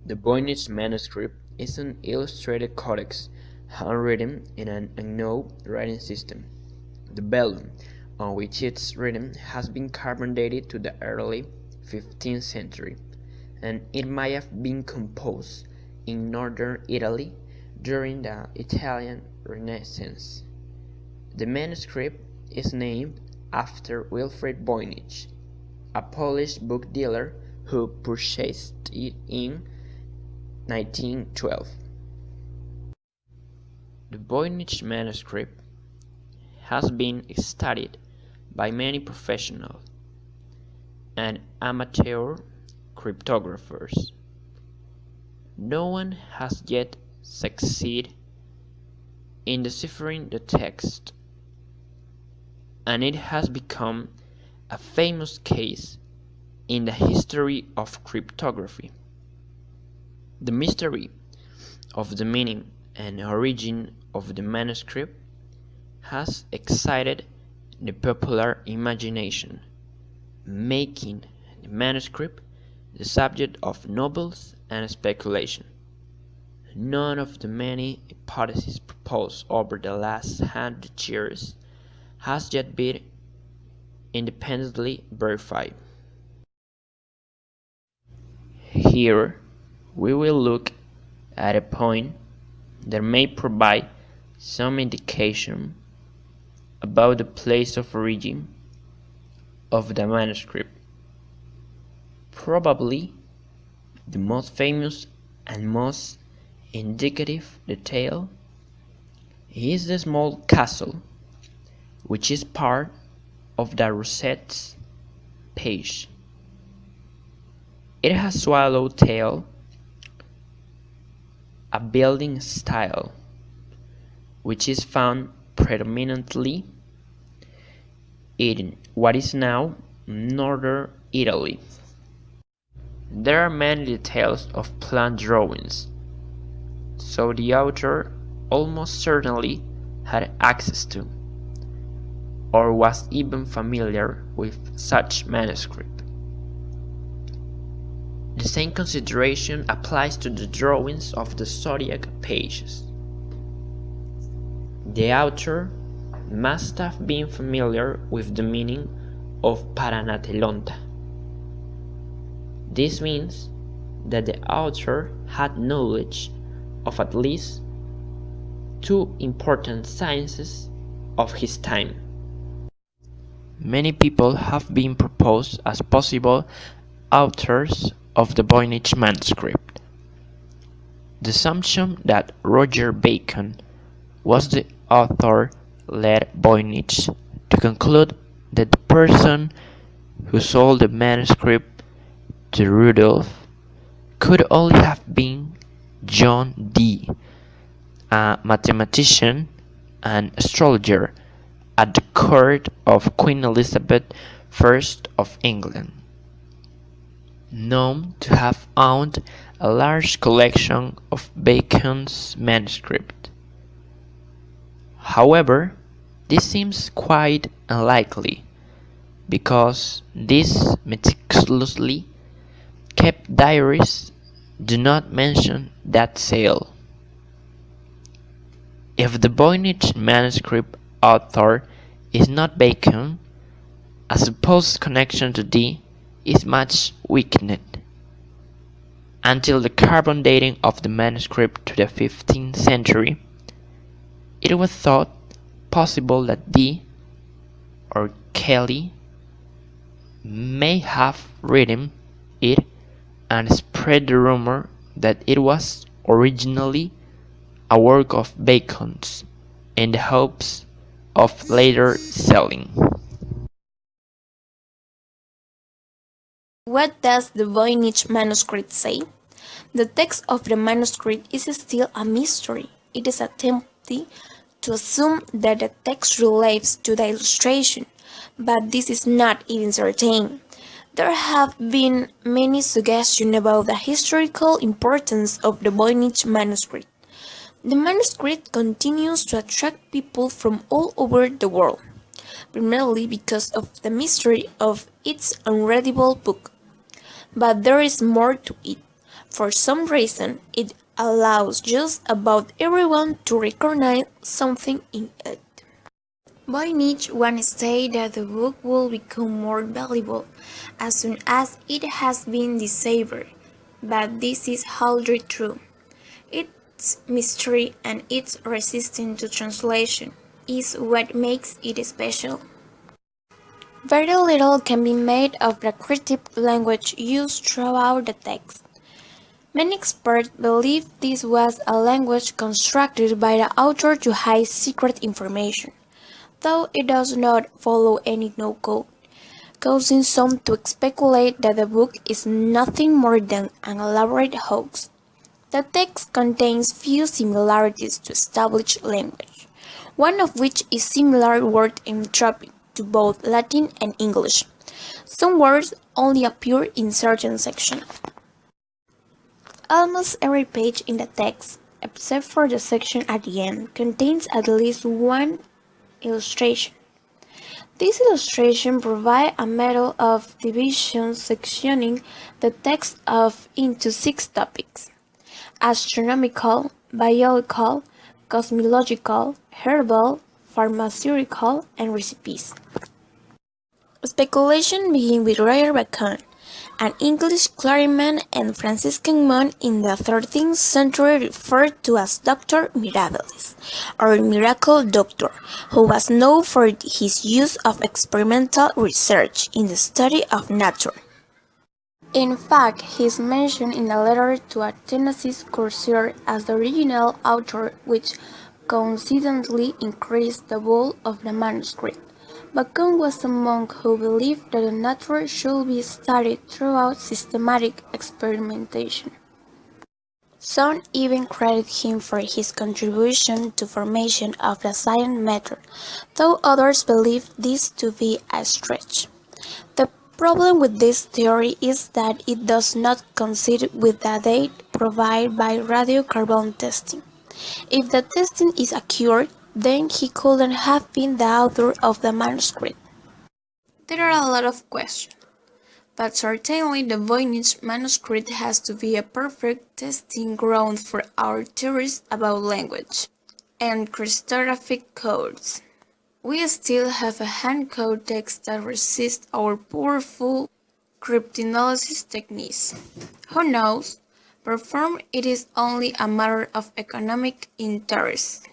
The voynich manuscript is an illustrated codex handwritten in an unknown writing system. The vellum on which it is written has been carbon dated to the early 15th century, and it might have been composed in northern Italy during the Italian Renaissance. The manuscript is named after Wilfrid Voynich, a Polish book dealer who purchased it in 1912. The Voynich manuscript has been studied by many professional and amateur cryptographers. No one has yet succeeded in deciphering the text, and it has become a famous case in the history of cryptography. The mystery of the meaning and origin of the manuscript has excited the popular imagination, making the manuscript the subject of novels and speculation. None of the many hypotheses proposed over the last 100 years has yet been independently verified. Here we will look at a point that may provide some indication about the place of origin of the manuscript. Probably the most famous and most indicative detail is the small castle, which is part of the rosette's page. It has swallow-tail, a building style, which is found predominantly in what is now northern Italy. There are many details of plan drawings, so the author almost certainly had access to, or was even familiar with such manuscript. The same consideration applies to the drawings of the zodiac pages. The author must have been familiar with the meaning of Paranatelonta. This means that the author had knowledge of at least two important sciences of his time. Many people have been proposed as possible authors of the Voynich manuscript. The assumption that Roger Bacon was the author led Voynich to conclude that the person who sold the manuscript to Rudolph could only have been John Dee, a mathematician and astrologer at the court of Queen Elizabeth I of England, known to have owned a large collection of Bacon's manuscript. However, this seems quite unlikely, because these meticulously kept diaries do not mention that sale. If the Voynich manuscript author is not Bacon, a supposed connection to Dee is much weakened. Until the carbon dating of the manuscript to the 15th century, it was thought possible that Dee or Kelly may have written it and spread the rumor that it was originally a work of Bacon's in the hopes of later selling. What does the Voynich manuscript say? The text of the manuscript is still a mystery. It is attempting to assume that the text relates to the illustration, but this is not even certain. There have been many suggestions about the historical importance of the Voynich manuscript. The manuscript continues to attract people from all over the world, primarily because of the mystery of its unreadable book. But there is more to it. For some reason, it allows just about everyone to recognize something in it. Voynich once said that the book will become more valuable as soon as it has been deciphered, but this is hardly true. Its mystery and its resistance to translation is what makes it special. Very little can be made of the cryptic language used throughout the text. Many experts believe this was a language constructed by the author to hide secret information, though it does not follow any no-code, causing some to speculate that the book is nothing more than an elaborate hoax. The text contains few similarities to established language, one of which is similar word entropy to both Latin and English. Some words only appear in certain sections. Almost every page in the text, except for the section at the end, contains at least one illustration. This illustration provides a method of division sectioning the text into 6 topics: astronomical, biological, cosmological, herbal, pharmaceutical, and recipes. Speculation begins with Roger Bacon, an English clergyman and Franciscan monk in the 13th century referred to as Doctor Mirabilis, or Miracle Doctor, who was known for his use of experimental research in the study of nature. In fact, he is mentioned in a letter to a Tennessee courtier as the original author, which coincidentally increased the bulk of the manuscript. Bacon was a monk who believed that the nature should be studied throughout systematic experimentation. Some even credit him for his contribution to formation of the science method, though others believe this to be a stretch. The problem with this theory is that it does not coincide with the date provided by radiocarbon testing. If the testing is accurate, then he couldn't have been the author of the manuscript. There are a lot of questions, but certainly the Voynich manuscript has to be a perfect testing ground for our theories about language and cryptographic codes. We still have a hand-coded text that resists our powerful cryptanalysis techniques. Who knows? Perform it is only a matter of economic interest.